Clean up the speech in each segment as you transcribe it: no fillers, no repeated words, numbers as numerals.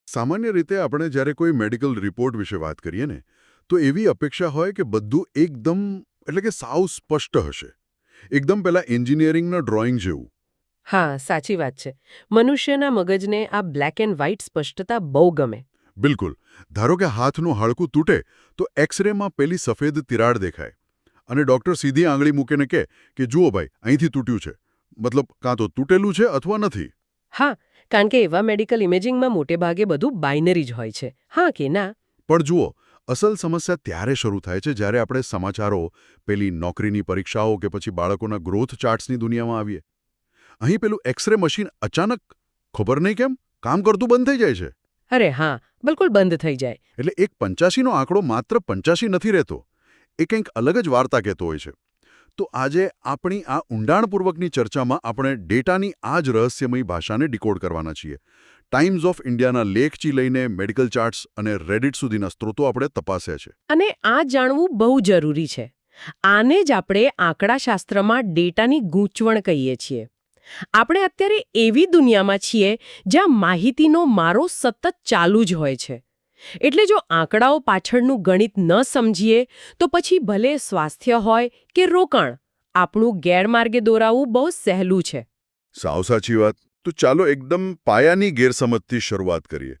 સામાન્ય રીતે આપણે જ્યારે કોઈ મેડિકલ રિપોર્ટ વિશે વાત કરીએ ને તો એવી અપેક્ષા હોય કે બધું એકદમ એટલે કે સાવ સ્પષ્ટ હશે. એકદમ પેલા એન્જિનિયરિંગના ડ્રોઈંગ જેવું. હા, સાચી વાત છે. મનુષ્યના મગજને આ બ્લેક એન્ડ વ્હાઇટ સ્પષ્ટતા બહુ ગમે. બિલકુલ. ધારો કે હાથનું હાડકું તૂટે તો એક્સરેમાં પેલી સફેદ તિરાડ દેખાય અને ડૉક્ટર સીધી આંગળી મૂકીને કહે કે જુઓ ભાઈ અહીંથી તૂટ્યું છે. મતલબ કાં તો તૂટેલું છે અથવા નથી. હા, કારણ કે એવા મેડિકલ ઇમેજિંગમાં મોટે ભાગે બધું બાઇનરી જ હોય છે. હા કે ના? પણ જુઓ, અસલ સમસ્યા ત્યારે શરૂ થાય છે જ્યારે આપણે સમાચારો, પેલી નોકરીની પરીક્ષાઓ કે પછી બાળકોના ગ્રોથ ચાર્ટ્સની દુનિયામાં આવીએ. અહીં પેલું એક્સરે મશીન અચાનક ખબર નહીં કેમ કામ કરતું બંધ થઈ જાય છે. અરે હા, બિલકુલ બંધ થઈ જાય. એટલે એક 85નો આંકડો માત્ર 85 નથી રહેતો. એ કંઈક અલગ જ વાર્તા કહેતો હોય છે. તો આજે આપણી આ ઊંડાણપૂર્વકની ચર્ચામાં આપણે ડેટાની આ જ રહસ્યમય ભાષાને ડીકોડ કરવાના છીએ. ટાઈમ્સ ઓફ ઇન્ડિયાના લેખથી લઈને મેડિકલ ચાર્ટ્સ અને રેડિટ સુધીના સ્ત્રોતો આપણે તપાસ્યા છે. અને આ જાણવું બહુ જરૂરી છે. આને જ આપણે આંકડાશાસ્ત્રમાં ડેટાની ગૂંચવણ કહીએ છીએ. આપણે અત્યારે એવી દુનિયામાં છીએ જ્યાં માહિતીનો મારો સતત ચાલુ જ હોય છે. એટલે જો આંકડાઓ પાછળનું ગણિત ન સમજીએ તો પછી ભલે સ્વાસ્થ્ય હોય કે રોકાણ, આપણું ગેરમાર્ગે દોરાવું બહુ સહેલું છે. સાવ સાચી વાત. તો ચાલો એકદમ પાયાની ગેરસમજથી શરૂઆત કરીએ.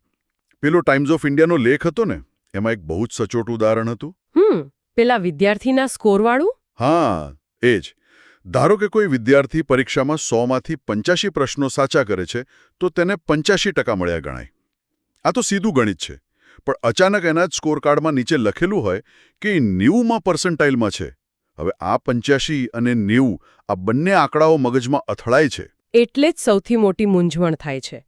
પેલો ટાઈમ્સ ઓફ ઇન્ડિયાનો લેખ હતો ને, એમાં એક બહુ જ સચોટ ઉદાહરણ હતું. પેલા વિદ્યાર્થીના સ્કોરવાળું? હા, એ જ. ધારો કે કોઈ વિદ્યાર્થી પરીક્ષામાં 100માંથી 85 પ્રશ્નો સાચા કરે છે તો તેને 85% મળ્યા ગણાય. આ તો સીધું ગણિત છે. પણ અચાનક એના જ સ્કોરકાર્ડમાં નીચે લખેલું હોય કે 90માં પર્સન્ટાઇલમાં છે. હવે આ 85 અને 90 આ બંને આંકડાઓ મગજમાં અથડાય છે. એટલે જ સૌથી મોટી મૂંઝવણ થાય છે.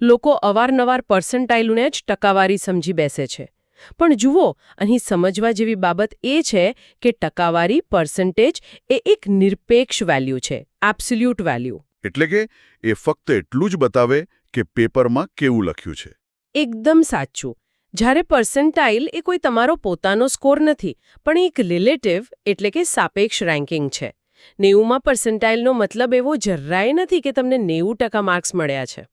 લોકો અવારનવાર પર્સન્ટાઇલને જ ટકાવારી સમજી બેસે છે. પણ જુઓ, અહીં સમજવા જેવી બાબત એ છે કે ટકાવારી પર્સન્ટેજ એ એક નિરપેક્ષ વેલ્યુ છે, એબ્સોલ્યુટ વેલ્યુ. એટલે કે એ ફક્ત એટલું જ બતાવે કે પેપરમાં કેવું લખ્યું છે. એકદમ સાચું. જ્યારે પર્સન્ટાઇલ એ કોઈ તમારો પોતાનો સ્કોર નથી, પણ એક રિલેટિવ એટલે કે સાપેક્ષ રેન્કિંગ છે. 90માં પર્સન્ટાઇલનો મતલબ એવો જરાય નથી કે તમને 90% માર્ક્સ મળ્યા છે.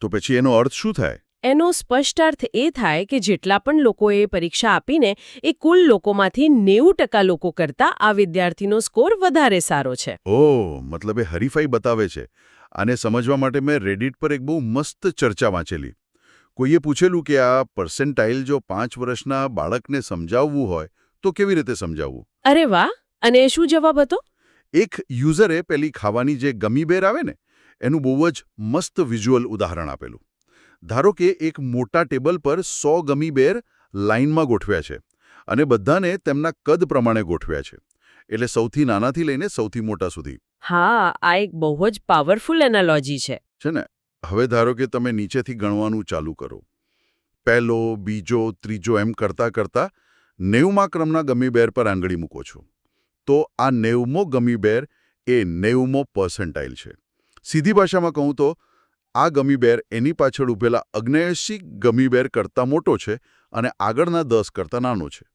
તો પછી એનો અર્થ શું થાય? એનો સ્પષ્ટ અર્થ એ થાય કે જેટલા પણ લોકોએ પરીક્ષા આપીને એ કુલ લોકોમાંથી 90% લોકો કરતાં આ વિદ્યાર્થીનો સ્કોર વધારે સારો છે. ઓહ, મતલબ એ હરીફાઈ બતાવે છે. આને સમજવા માટે મેં રેડિટ પર એક બહુ મસ્ત ચર્ચા વાંચેલી. કોઈએ પૂછેલું કે આ પર્સન્ટાઇલ જો 5 વર્ષના બાળકને સમજાવવું હોય તો કેવી રીતે સમજાવવું? અરે વાહ! અને શું જવાબ હતો? એક યુઝરે પેલી ખાવાની જે ગમી બેર આવે ને એનું બહુ જ મસ્ત વિઝ્યુઅલ ઉદાહરણ આપેલું. ધારો કે એક મોટા ટેબલ પર 100 ગમી બેર લાઇનમાં ગોઠવ્યા છે અને બધાને તેમના કદ પ્રમાણે ગોઠવ્યા છે. એટલે સૌથી નાનાથી લઈને સૌથી મોટા સુધી. હા, આ એક બહુ જ પાવરફુલ એનાલોજી છે. છે ને? હવે ધારો કે તમે નીચેથી ગણવાનું ચાલુ કરો. પહેલો, બીજો, ત્રીજો એમ કરતાં કરતાં 90મા ક્રમના ગમી બેર પર આંગળી મૂકો છો. તો આ 90મો ગમી બેર એ 90મો પર્સન્ટાઇલ છે. સીધી ભાષામાં કહું તો આ ગમી બેર એની પાછળ ઉભેલા 79 ગમી બેર કરતાં મોટો છે અને આગળના 10 કરતાં નાનો છે.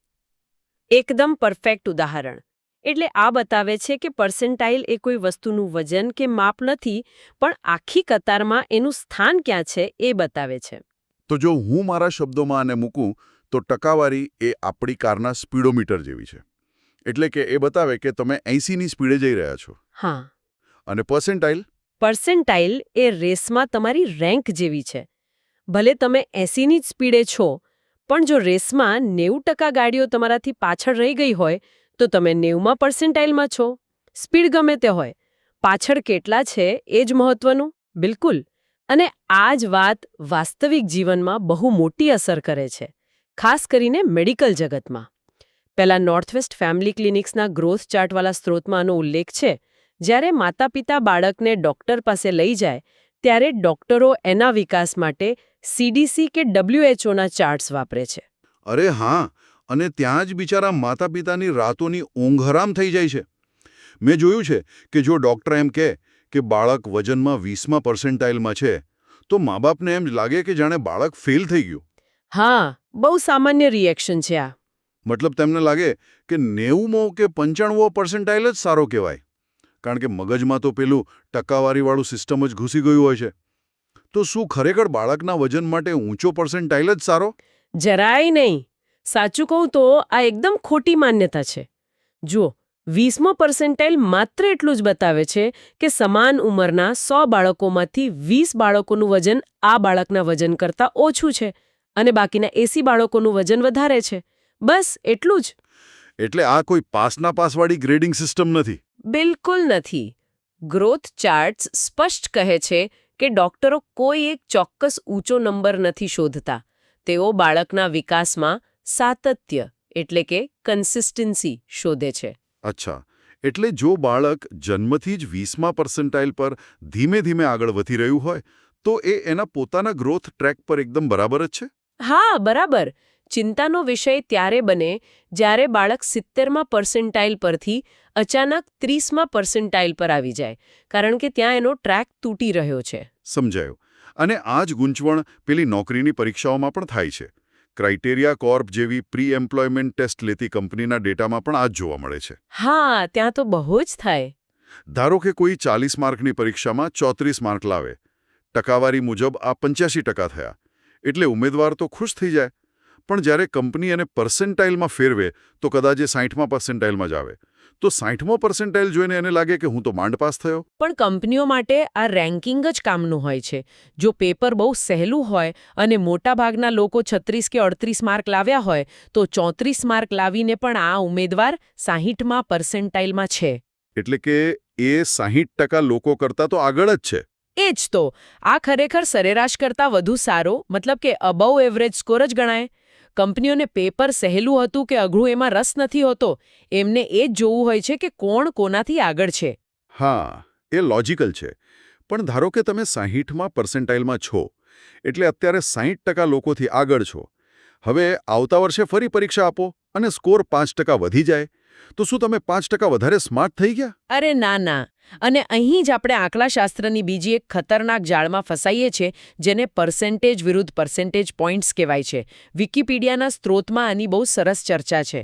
એકદમ પરફેક્ટ ઉદાહરણ. એટલે આ બતાવે છે કે પર્સન્ટાઇલ એ કોઈ વસ્તુનું વજન કે માપ નથી, પણ આખી કતારમાં એનું સ્થાન ક્યાં છે એ બતાવે છે. તો જો હું મારા શબ્દોમાં આને મૂકું તો ટકાવારી એ આપણી કારના સ્પીડોમીટર જેવી છે. એટલે કે એ બતાવે કે તમે 80ની સ્પીડે જઈ રહ્યા છો. હા. અને પર્સન્ટાઇલ? પર્સન્ટાઇલ એ રેસમાં તમારી રેન્ક જેવી છે. ભલે તમે 80ની જ સ્પીડે છો, પણ જો રેસમાં 90% ગાડીઓ તમારાથી પાછળ રહી ગઈ હોય તો તમે 90મા પર્સન્ટાઇલમાં છો. સ્પીડ ગમે તે હોય, પાછળ કેટલા છે એ જ મહત્વનું. બિલકુલ. અને આ જ વાત વાસ્તવિક જીવનમાં બહુ મોટી અસર કરે છે, ખાસ કરીને મેડિકલ જગતમાં. પહેલા નોર્થવેસ્ટ ફેમિલી ક્લિનિક્સના ગ્રોથ ચાર્ટવાળા સ્ત્રોતમાં આનો ઉલ્લેખ છે. જ્યારે માતા-પિતા બાળકને ડોક્ટર પાસે લઈ જાય ત્યારે ડોક્ટરો એના વિકાસ માટે CDC કે WHOના ચાર્ટ્સ વાપરે છે. અરે હા, અને ત્યાં જ બિચારા માતા-પિતાની રાતોની ઊંઘ હરામ થઈ જાય છે. મેં જોયું છે કે જો ડૉક્ટર એમ કહે કે બાળક વજનમાં 20મા પર્સન્ટાઇલમાં છે તો મા-બાપને એમ લાગે કે જાણે બાળક ફેલ થઈ ગયું. હા, બહુ સામાન્ય રિએક્શન છે આ. મતલબ તેમને લાગે કે 90મો કે 95મો પર્સન્ટાઇલ જ સારો કહેવાય. કારણ કે મગજમાં તો પેલું ટકાવારીવાળું સિસ્ટમ જ ઘૂસી ગયું હોય છે. તો શું ખરેખર બાળકના વજન માટે ઊંચો પર્સન્ટાઇલ જ સારો? જરાય નહીં. સાચું કહું તો આ એકદમ ખોટી માન્યતા છે. જુઓ, 20મો પર્સન્ટાઇલ માત્ર એટલું જ બતાવે છે કે સમાન ઉંમરના 100 બાળકોમાંથી 20 બાળકોનું વજન આ બાળકના વજન કરતાં ઓછું છે અને બાકીના 80 બાળકોનું વજન વધારે છે. બસ એટલું જ. એટલે આ કોઈ પાસના પાસવાળી ગ્રેડિંગ સિસ્ટમ નથી. બિલકુલ નથી. ગ્રોથ ચાર્ટ્સ સ્પષ્ટ કહે છે કે ડોક્ટરો કોઈ એક ચોક્કસ ઊંચો નંબર નથી શોધતા. તેઓ બાળકના વિકાસમાં સાતત્ય એટલે કે કન્સિસ્ટન્સી શોધે છે. અચ્છા, એટલે જો બાળક જન્મથી જ 20મા પર્સન્ટાઇલ પર ધીમે ધીમે આગળ વધી રહ્યું હોય તો એ એના પોતાના ગ્રોથ ટ્રેક પર એકદમ બરાબર જ છે? હા, બરાબર. ચિંતાનો વિષય ત્યારે બને જ્યારે બાળક 70મા પર્સન્ટાઇલ પરથી અચાનક 30મા પર્સન્ટાઇલ પર આવી જાય, કારણ કે ત્યાં એનો ટ્રેક તૂટી રહ્યો છે. સમજાયું. અને આ જ ગૂંચવણ પેલી નોકરીની પરીક્ષાઓમાં પણ થાય છે. ક્રાઇટેરિયા કોર્પ જેવી પ્રી એમ્પ્લોયમેન્ટ ટેસ્ટ લેતી કંપનીના ડેટામાં પણ આ જ જોવા મળે છે. હા, ત્યાં તો બહુ જ થાય. ધારો કે કોઈ 40 માર્કની પરીક્ષામાં 34 માર્ક લાવે. ટકાવારી મુજબ આ 85% થયા. એટલે ઉમેદવાર તો ખુશ થઈ જાય. પણ જ્યારે કંપની એને પર્સન્ટાઇલમાં ફેરવે તો કદાચ એ 60મા પર્સન્ટાઇલમાં જ આવે. તો 60મો પર્સન્ટાઇલ જોઈને એને લાગે કે હું તો માંડ પાસ થયો. પણ કંપનીઓ માટે આ રેન્કિંગ જ કામનું હોય છે. જો પેપર બહુ સહેલું હોય અને મોટાભાગના લોકો 36 કે 38 માર્ક લાવ્યા હોય તો 34 માર્ક લાવીને પણ આ ઉમેદવાર 60મા પર્સન્ટાઇલમાં છે. એટલે કે એ 60% લોકો કરતાં તો આગળ જ છે. એ જ તો. આ ખરેખર સરેરાશ કરતાં વધુ સારો, મતલબ કે અબવ એવરેજ સ્કોર જ ગણાય. કંપનીઓને પેપર સહેલું હતું કે અઘરું એમાં રસ નથી હોતો. એમને એ જ જોવું હોય છે કે કોણ કોનાથી આગળ છે. હા, એ લોજિકલ છે. પણ ધારો કે તમે 60મા પર્સન્ટાઇલમાં છો, એટલે અત્યારે 60% લોકોથી આગળ છો. હવે આવતા વર્ષે ફરી પરીક્ષા આપો અને સ્કોર 5% વધી જાય, તો શું તમે 5% વધારે સ્માર્ટ થઈ ગયા? અરે ના ના. અને અહીં જ આપણે આંકડાશાસ્ત્રની બીજી એક ખતરનાક જાળમાં ફસાઈએ છીએ, જેને પર્સેન્ટેજ વિરુદ્ધ પર્સેન્ટેજ પોઈન્ટ્સ કહેવાય છે. વિકિપીડિયાના સ્ત્રોતમાં આની બહુ સરસ ચર્ચા છે.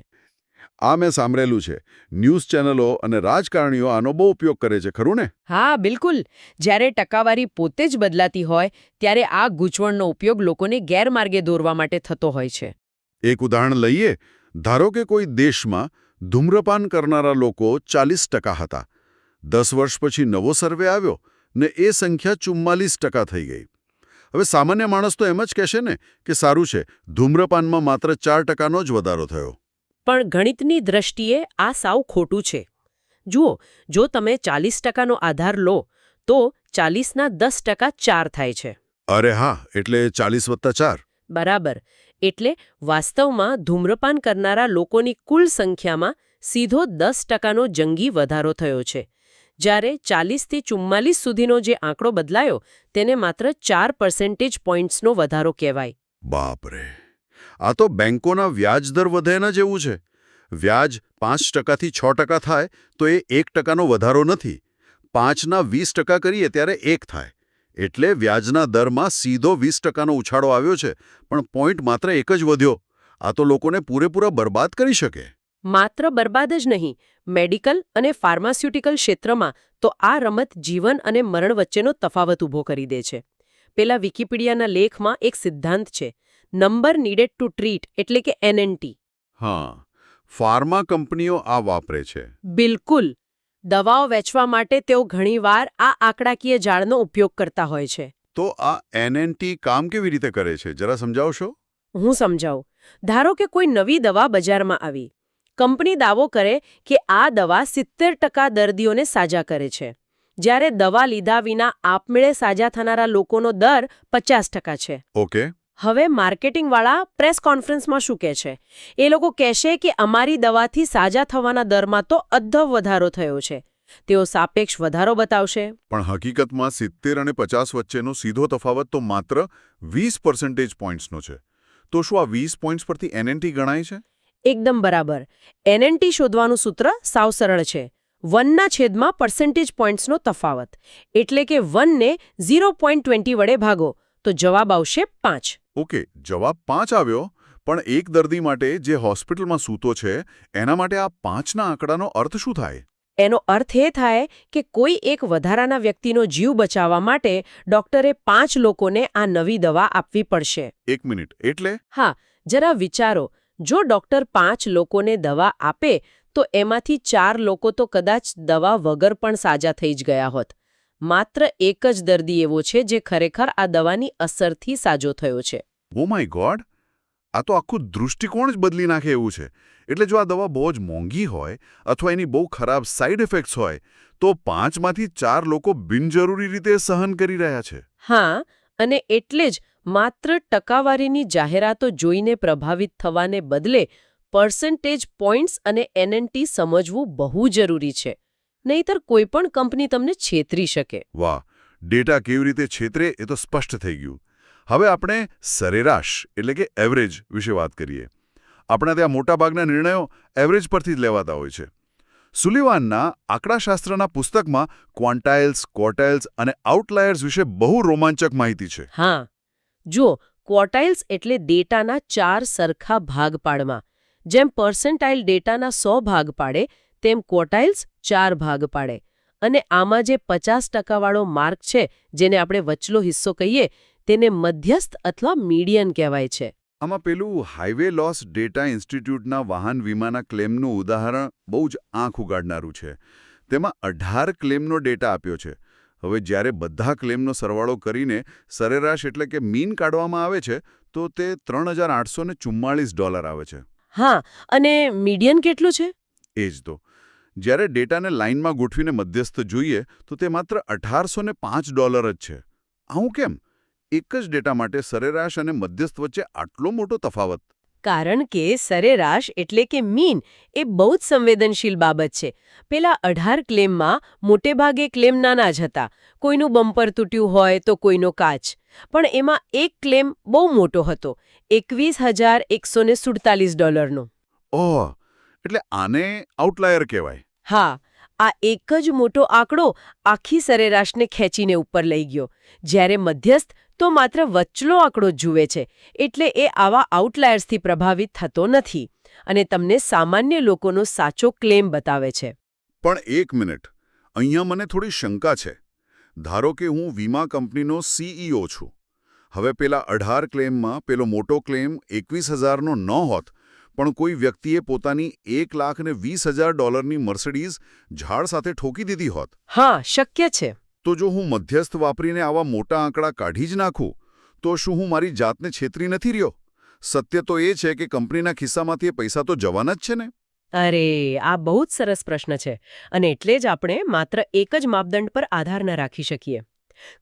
આ મેં સાંભળેલું છે. ન્યૂઝ ચેનલો અને રાજકારણીઓ આનો બહુ ઉપયોગ કરે છે, ખરું ને? હા, બિલકુલ. જ્યારે ટકાવારી પોતે જ બદલાતી હોય ત્યારે આ ગૂંચવણનો ઉપયોગ લોકોને ગેરમાર્ગે દોરવા માટે થતો હોય છે. એક ઉદાહરણ લઈએ. ધારો કે કોઈ દેશમાં ધૂમ્રપાન કરનારા લોકો 40% હતા. 10 વર્ષ પછી નવો સર્વે આવ્યો ને એ સંખ્યા 44% થઈ ગઈ. હવે સામાન્ય માણસ તો એમ જ કહેશે ને કે સારું છે, ધૂમ્રપાનમાં માત્ર 4%નો જ વધારો થયો. પણ ગણિતની દ્રષ્ટિએ આ સાવ ખોટું છે. જુઓ, જો તમે 40%નો આધાર લો તો 40ના 10% 4 થાય છે. અરે હા, એટલે 40 + 4. બરાબર. એટલે વાસ્તવમાં ધૂમ્રપાન કરનારા લોકોની કુલ સંખ્યામાં સીધો 10%નો જંગી વધારો થયો છે. જ્યારે 40થી 44 સુધીનો જે આંકડો બદલાયો તેને માત્ર 4 પર્સન્ટેજ પોઈન્ટ્સનો વધારો કહેવાય. બાપરે! આ તો બેંકોના વ્યાજ દર વધેના જેવું છે. વ્યાજ 5%થી 6% થાય તો એ 1%નો વધારો નથી. 5ના 20% કરીએ ત્યારે 1 થાય. એટલે વ્યાજના દરમાં સીધો 20%નો ઉછાળો આવ્યો છે, પણ પોઈન્ટ માત્ર એક જ વધ્યો. આ તો લોકોને પૂરેપૂરા બરબાદ કરી શકે. માત્ર બરબાદ જ નહીં, મેડિકલ અને ફાર્માસ્યુટિકલ ક્ષેત્રમાં તો આ રમત જીવન અને મરણ વચ્ચેનો તફાવત ઊભો કરી દે છે. પેલા વિકિપીડિયાના લેખમાં એક સિદ્ધાંત છે, નંબર નીડેડ ટુ ટ્રીટ, એટલે કે NNT. હા, ફાર્મા કંપનીઓ આ વાપરે છે. બિલકુલ. દવાઓ વેચવા માટે તેઓ ઘણીવાર આ આંકડાકીય જાળનો ઉપયોગ કરતા હોય છે. તો આ NNT કામ કેવી રીતે કરે છે, જરા સમજાવશો? હું સમજાવું. ધારો કે કોઈ નવી દવા બજારમાં આવી. કંપની દાવો કરે કે આ દવા 70% દર્દીઓને સાજા કરે છે, જ્યારે દવા લીધા વિના આપમેળે સાજા થનારા લોકોનો દર 50% છે. ઓકે. હવે માર્કેટિંગવાળા પ્રેસ કોન્ફરન્સમાં શું કહે છે? એ લોકો કહેશે કે અમારી દવાથી સાજા થવાના દરમાં તો અદ્ભુત વધારો થયો છે. તેઓ સાપેક્ષ વધારો બતાવશે. પણ હકીકતમાં 70 અને 50 વચ્ચેનો સીધો તફાવત તો માત્ર 20% પોઈન્ટ્સનો છે. તો શું આ 20 પોઈન્ટ્સ પરથી NNT ગણાય છે? એકદમ બરાબર. NNT શોધવાનું સૂત્ર સાવ સરળ છે. 1ના છેદમાં પર્સન્ટેજ પોઈન્ટ્સનો તફાવત. એટલે કે 1ને 0.20 વડે ભાગો તો જવાબ આવશે 5. ઓકે, જવાબ 5 આવ્યો. પણ એક દર્દી માટે જે હોસ્પિટલમાં સૂતો છે, એના માટે આ 5ના આંકડાનો અર્થ શું થાય? એનો અર્થ એ થાય કે કોઈ એક વધારાના વ્યક્તિનો જીવ બચાવવા માટે ડોક્ટરે 5 લોકોને આ નવી દવા આપવી પડશે. 1 મિનિટ એટલે હા, જરા વિચારો, જો ડોક્ટર 5 લોકોને દવા આપે તો એમાંથી 4 લોકો તો કદાચ દવા વગર પણ સાજા થઈ જ ગયા હોત. માત્ર એક જ દર્દી એવો છે જે ખરેખર આ દવાની અસરથી સાજો થયો છે. ઓ માય ગોડ, આ તો આખું દૃષ્ટિકોણ જ બદલી નાખે એવું છે. એટલે જો આ દવા બહુ જ મોંઘી હોય અથવા એની બહુ ખરાબ સાઇડ ઇફેક્ટ્સ હોય તો 5માંથી 4 લોકો બિનજરૂરી રીતે સહન કરી રહ્યા છે. હા, અને એટલે જ માત્ર ટકાવારીની જાહેરાતો જોઈને પ્રભાવિત થવાને બદલે પર્સન્ટેજ પોઈન્ટ્સ અને NNT સમજવું બહુ જરૂરી છે. નહીંતર કોઈ પણ કંપની તમને છેતરી શકે. વાહ, ડેટા કેવી રીતે છેતરે એ તો સ્પષ્ટ થઈ ગયું. હવે આપણે સરેરાશ એટલે કે એવરેજ વિશે વાત કરીએ. આપણા ત્યાં મોટાભાગના નિર્ણયો એવરેજ પરથી જ લેવાતા હોય છે. સુલિવાનના આંકડાશાસ્ત્રના પુસ્તકમાં ક્વોન્ટાઇલ્સ, ક્વોર્ટાઇલ્સ અને આઉટલાયર્સ વિશે બહુ રોમાંચક માહિતી છે. હા, જુઓ, ક્વોર્ટાઇલ્સ એટલે ડેટાના 4 સરખા ભાગ પાડવા. જેમ પર્સન્ટાઇલ ડેટાના 100 ભાગ પાડે તેમ ક્વોર્ટાઇલ્સ 4 ભાગ પાડે. અને આમાં જે 50% વાળો માર્ક છે, જેને આપણે વચલો હિસ્સો કહીએ, તેને મધ્યસ્થ અથવા મીડિયન કહેવાય છે. આમાં પેલું હાઈવે લોસ ડેટા ઇન્સ્ટિટ્યૂટના વાહન વીમાના ક્લેમનું ઉદાહરણ બહુ જ આંખ ઉગાડનારું છે. તેમાં 18 ક્લેમનો ડેટા આપ્યો છે. હવે જ્યારે બધા ક્લેમનો સરવાળો કરીને સરેરાશ એટલે કે મીન કાઢવામાં આવે છે તો તે $3,844 આવે છે. હા, અને મીડિયન કેટલું છે? એ જ તો. જ્યારે ડેટાને લાઇનમાં ગોઠવીને મધ્યસ્થ જોઈએ તો તે માત્ર $1,805 જ છે. આવું કેમ? એક જ ડેટા માટે સરેરાશ અને મધ્યસ્થ વચ્ચે આટલો મોટો તફાવત? કારણ કે સરેરાશ એટલે કે મીન એ બહુ જ સંવેદનશીલ બાબત છે. પેલા 18 ક્લેમમાં મોટેભાગે ક્લેમ નાના જ હતા. કોઈનું બમ્પર તૂટ્યું હોય તો કોઈનો કાચ. પણ એમાં એક ક્લેમ બહુ મોટો હતો, $21,147 નો. ઓહ, એટલે આને આઉટલાયર કહેવાય. હા, આ એક જ મોટો આંકડો આખી સરેરાશને ખેંચીને ઉપર લઈ ગયો. જ્યારે મધ્યસ્થ તો માત્ર વચલો આંકડો જ જુએ છે. એટલે એ આવા આઉટલાયર્સથી પ્રભાવિત થતો નથી અને તમને સામાન્ય લોકોનો સાચો ક્લેમ બતાવે છે. પણ 1 મિનિટ, અહીંયા મને થોડી શંકા છે. ધારો કે હું વીમા કંપનીનો CEO છું. હવે પેલા 18 ક્લેમમાં પેલો મોટો ક્લેમ 21,000નો ન હોત, પણ કોઈ વ્યક્તિએ પોતાની $1,20,000ની મર્સિડીઝ ઝાડ સાથે ઠોકી દીધી હોત. હા, શક્ય છે. તો જો હું મધ્યસ્થ વાપરીને આવા મોટા આંકડા કાઢી જ નાખું તો શું હું મારી જાતને છેતરી નથી રહ્યો? સત્ય તો એ છે કે કંપનીના ખિસ્સામાંથી એ પૈસા તો જવાના જ છે ને? અરે, આ બહુ જ સરસ પ્રશ્ન છે. અને એટલે જ આપણે માત્ર એક જ માપદંડ પર આધાર ન રાખી શકીએ.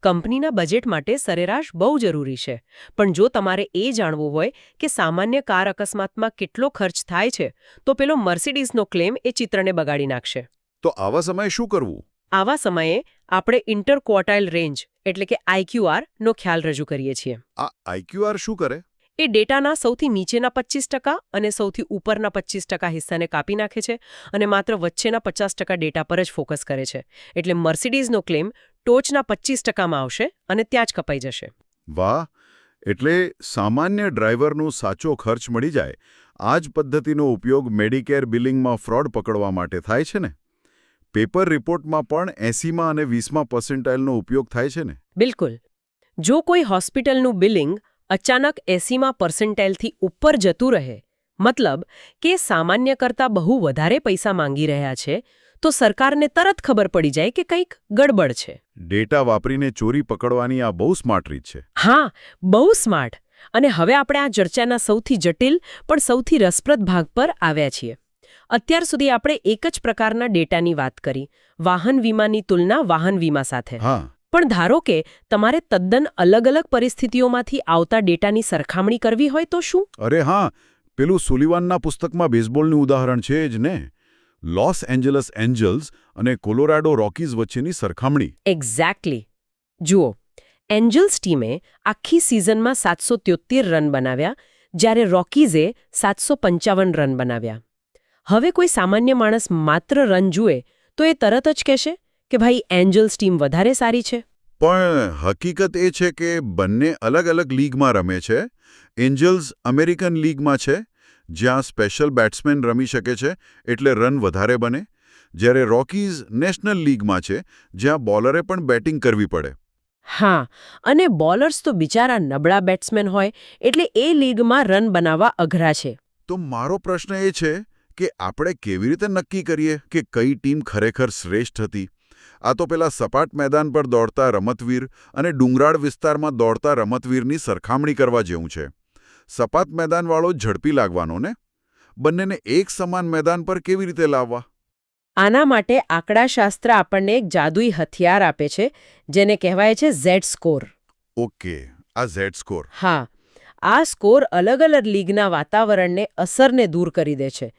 કંપનીના બજેટ માટે સરેરાશ બહુ જરૂરી છે. પણ જો તમારે એ જાણવું હોય કે સામાન્ય કાર અકસ્માતમાં કેટલો ખર્ચ થાય છે, તો પેલો મર્સિડીઝનો ક્લેમ એ ચિત્રને બગાડી નાખશે. તો આવા સમયે શું કરવું? આવા સમયે આપણે ઇન્ટરક્વોર્ટાઇલ રેન્જ એટલે કે IQR નો ખ્યાલ રજૂ કરીએ છીએ. આ IQR શું કરે? એ ડેટાના સૌથી નીચેના 25% અને સૌથી ઉપરના 25% હિસ્સાને કાપી નાખે છે અને માત્ર વચ્ચેના 50% ડેટા પર જ ફોકસ કરે છે. એટલે મર્સિડીઝનો ક્લેમ ટોચના 25%માં આવશે અને ત્યાં જ કપાઈ જશે. વાહ! એટલે સામાન્ય ડ્રાઈવરનો સાચો ખર્ચ મળી જાય. આ જ પદ્ધતિનો ઉપયોગ મેડિકેર બિલિંગમાં ફ્રોડ પકડવા માટે થાય છે ને? પેપર રિપોર્ટમાં પણ 80માં અને 20માં પર્સન્ટાઇલનો ઉપયોગ થાય છે ને? બિલકુલ. જો કોઈ હોસ્પિટલનું બિલિંગ અચાનક 80માં પર્સન્ટાઇલથી ઉપર જતું રહે, મતલબ કે સામાન્ય કરતાં બહુ વધારે પૈસા માંગી રહ્યા છે, તો સરકારને તરત ખબર પડી જાય કે કંઈક ગડબડ છે. ડેટા વાપરીને ચોરી પકડવાની આ બહુ સ્માર્ટ રીત છે. હા, બહુ સ્માર્ટ. અને હવે આપણે આ ચર્ચાના સૌથી જટિલ પણ સૌથી રસપ્રદ ભાગ પર આવ્યા છીએ. અત્યાર સુધી આપણે એક જ પ્રકારના ડેટાની વાત કરી, વાહન વીમાની તુલના વાહન વીમા સાથે. હા. પણ ધારો કે તમારે તદ્દન અલગ-અલગ પરિસ્થિતિઓમાંથી આવતા ડેટાની સરખામણી કરવી હોય તો શું? અરે હા, પેલું સુલિવાનના પુસ્તકમાં બેઝબોલનું ઉદાહરણ છે જ ને. લોસ એન્જલસ એન્જલ્સ અને કોલોરાડો રોકીઝ વચ્ચેની સરખામણી. એક્ઝેક્ટલી. જુઓ, એન્જલ્સ ટીમે આખી સિઝનમાં 773 રન બનાવ્યા, જ્યારે રોકીઝે 755 રન બનાવ્યા. હવે કોઈ સામાન્ય માણસ માત્ર રન જુએ તો એ તરત જ કહેશે કે ભાઈ એન્જલ્સ ટીમ વધારે સારી છે. પણ હકીકત એ છે કે બંને અલગ અલગ લીગમાં રમે છે. એન્જલ્સ અમેરિકન લીગમાં છે, જ્યાં સ્પેશિયલ બેટ્સમેન રમી શકે છે એટલે રન વધારે બને, જ્યારે રોકીઝ નેશનલ લીગમાં છે, જ્યાં બોલરે પણ બેટિંગ કરવી પડે. હા, અને બોલર્સ તો બિચારા નબળા બેટ્સમેન હોય એટલે એ લીગમાં રન બનાવવા અઘરા છે. તો મારો પ્રશ્ન એ છે કે આપણે કેવી રીતે નક્કી કરીએ કે કઈ ટીમ ખરેખર શ્રેષ્ઠ હતી? આ તો પેલા સપાટ મેદાન પર દોડતા રમતવીર અને ડુંગરાળ વિસ્તારમાં દોડતા રમતવીરની સરખામણી કરવા જેવું છે. સપાટ મેદાનવાળો ઝડપી લાગવાનો ને? બંનેને એક સમાન મેદાન પર કેવી રીતે લાવવા? આના માટે આંકડાશાસ્ત્ર આપણને એક જાદુઈ હથિયાર આપે છે, જેને કહેવાય છે ઝેડ સ્કોર. ઓકે, આ ઝેડ સ્કોર. હા, આ સ્કોર અલગ અલગ લીગના વાતાવરણને અસરને દૂર કરી દે છે.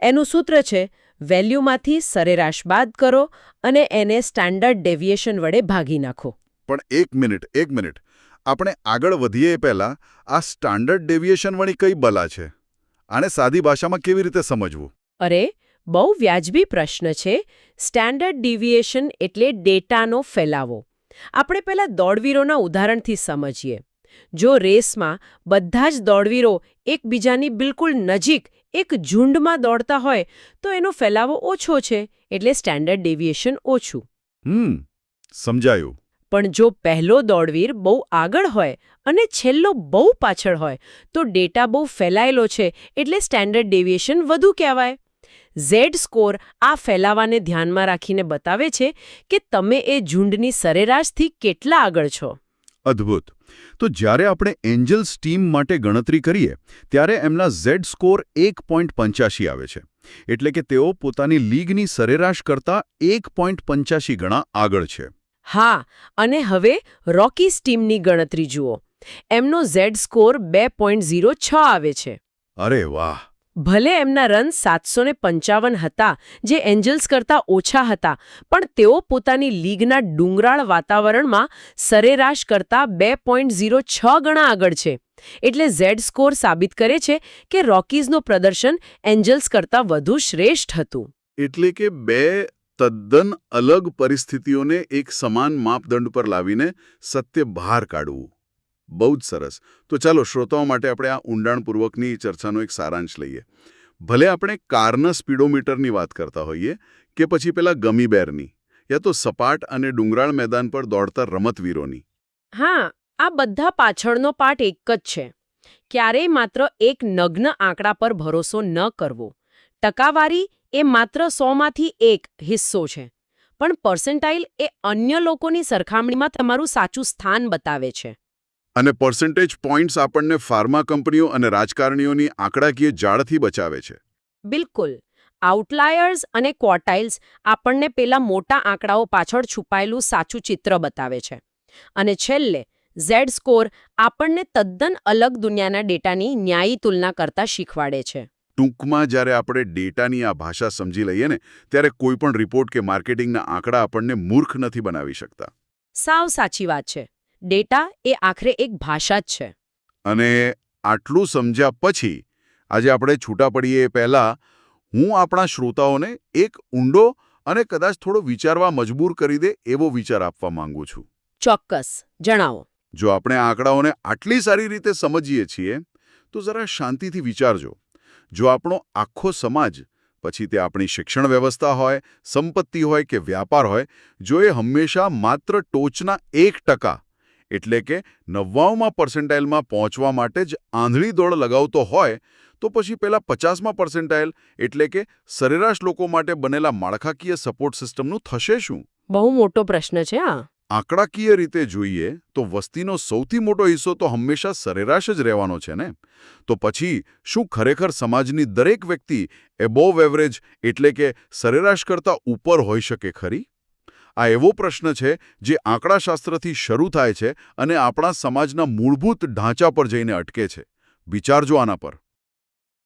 એનું સૂત્ર છે વેલ્યુમાંથી સરેરાશ બાદ કરો અને એને સ્ટાન્ડર્ડ ડેવિએશન વડે ભાગી નાખો. પણ એક મિનિટ. આપણે આગળ વધીએ પહેલા આ સ્ટાન્ડર્ડ ડેવિએશન વળી કઈ બલા છે? આને સાદી ભાષામાં કેવી રીતે સમજવું? અરે, બહુ વ્યાજબી પ્રશ્ન છે. સ્ટાન્ડર્ડ ડેવિએશન એટલે ડેટાનો ફેલાવો. આપણે પહેલા દોડવીરોના ઉદાહરણથી સમજીએ. જો રેસમાં બધા જ દોડવીરો એકબીજાની બિલકુલ નજીક એક ઝુંડમાં દોડતા હોય તો એનો ફેલાવો ઓછો છે, એટલે સ્ટાન્ડર્ડ ડેવિએશન ઓછું. સમજાયું. પણ જો પહેલો દોડવીર બહુ આગળ હોય અને છેલ્લો બહુ પાછળ હોય તો ડેટા બહુ ફેલાયેલો છે, એટલે સ્ટાન્ડર્ડ ડેવિએશન વધુ કહેવાય. ઝેડ સ્કોર આ ફેલાવાને ધ્યાનમાં રાખીને બતાવે છે કે તમે એ ઝુંડની સરેરાશથી કેટલા આગળ છો. અદ્ભુત. તો જ્યારે આપણે એન્જલ્સ ટીમ માટે ગણતરી કરીએ ત્યારે એમના ઝેડ સ્કોર 1.85 આવે છે. એટલે કે તેઓ પોતાની લીગની સરેરાશ કરતાં 1.85 ગણા આગળ છે. હા, અને હવે રોકીઝ ટીમની ગણતરી જુઓ. એમનો ઝેડ સ્કોર 2.06 આવે છે. અરે વાહ! ભલે એમના રન 755 હતા, જે એન્જલ્સ કરતાં ઓછા હતા, પણ તેઓ પોતાની લીગના ડુંગરાળ વાતાવરણમાં સરેરાશ કરતાં 2.06 ગણા આગળ છે. એટલે ઝેડ સ્કોર સાબિત કરે છે કે રોકીઝનું પ્રદર્શન એન્જલ્સ કરતાં વધુ શ્રેષ્ઠ હતું. એટલે કે બે તદ્દન અલગ પરિસ્થિતિઓને એક સમાન માપદંડ પર લાવીને સત્ય બહાર કાઢવું. બહુ જ સરસ. તો ચાલો શ્રોતાઓ માટે આપણે આ ઊંડાણપૂર્વકની ચર્ચાનો એક સારાંશ લઈએ. ભલે આપણે કારના સ્પીડોમીટરની વાત કરતા હોઈએ કે પછી પેલા ગમી બેરની, યા તો સપાટ અને ડુંગરાળ મેદાન પર દોડતા રમતવીરોની. હા, આ બધા પાછળનો પાઠ એક જ છે. ક્યારેય માત્ર એક નગ્ન આંકડા પર ભરોસો ન કરવો. ટકાવારી એ માત્ર 100માંથી 1 હિસ્સો છે, પણ પર્સેન્ટાઇલ એ અન્ય લોકોની સરખામણીમાં તમારું સાચું સ્થાન બતાવે છે. અને પર્સન્ટેજ પોઈન્ટ્સ આપણને ફાર્મા કંપનીઓ અને રાજકારણીઓની આંકડાકીય જાળથી બચાવે છે. બિલકુલ. આઉટલાયર્સ અને ક્વોર્ટાઇલ્સ આપણને પેલા મોટા આંકડાઓ પાછળ છુપાયેલું સાચું ચિત્ર બતાવે છે. અને છેલ્લે ઝેડ સ્કોર આપણને તદ્દન અલગ દુનિયાના ડેટાની ન્યાયી તુલના કરતા શીખવાડે છે. ટૂંકમાં જ્યારે આપણે ડેટાની આ ભાષા સમજી લઈએ ને ત્યારે કોઈપણ રિપોર્ટ કે માર્કેટિંગના આંકડા આપણને મૂર્ખ નથી બનાવી શકતા. સાવ સાચી વાત છે. ડેટા એ આખરે એક ભાષા જ છે. અને આટલું સમજ્યા પછી આજે આપણે છૂટા પડીએ એ પહેલાં હું આપણા શ્રોતાઓને એક ઊંડો અને કદાચ થોડો વિચારવા મજબૂર કરી દે એવો વિચાર આપવા માંગુ છું. ચોક્કસ, જણાવો. જો આપણે આંકડાઓને આટલી સારી રીતે સમજીએ છીએ તો જરા શાંતિથી વિચારજો. જો આપણો આખો સમાજ, પછી તે આપણી શિક્ષણ વ્યવસ્થા હોય, સંપત્તિ હોય કે વ્યાપાર હોય, જો એ હંમેશા માત્ર ટોચના 1% એટલે કે 99માં પર્સન્ટાઇલમાં પહોંચવા માટે જ આંધળી દોડ લગાવતો હોય, તો પછી પેલા 50માં પર્સન્ટાઇલ એટલે કે સરેરાશ લોકો માટે બનેલા માળખાકીય સપોર્ટ સિસ્ટમનું થશે શું? બહુ મોટો પ્રશ્ન છે આ. આંકડાકીય રીતે જોઈએ તો વસ્તીનો સૌથી મોટો હિસ્સો તો હંમેશા સરેરાશ જ રહેવાનો છે ને. તો પછી શું ખરેખર સમાજની દરેક વ્યક્તિ એબોવ એવરેજ એટલે કે સરેરાશ કરતાં ઉપર હોઈ શકે ખરી? આ એવો પ્રશ્ન છે જે આંકડાશાસ્ત્રથી શરૂ થાય છે અને આપણા સમાજના મૂળભૂત ઢાંચા પર જઈને અટકે છે. વિચારજો આના પર.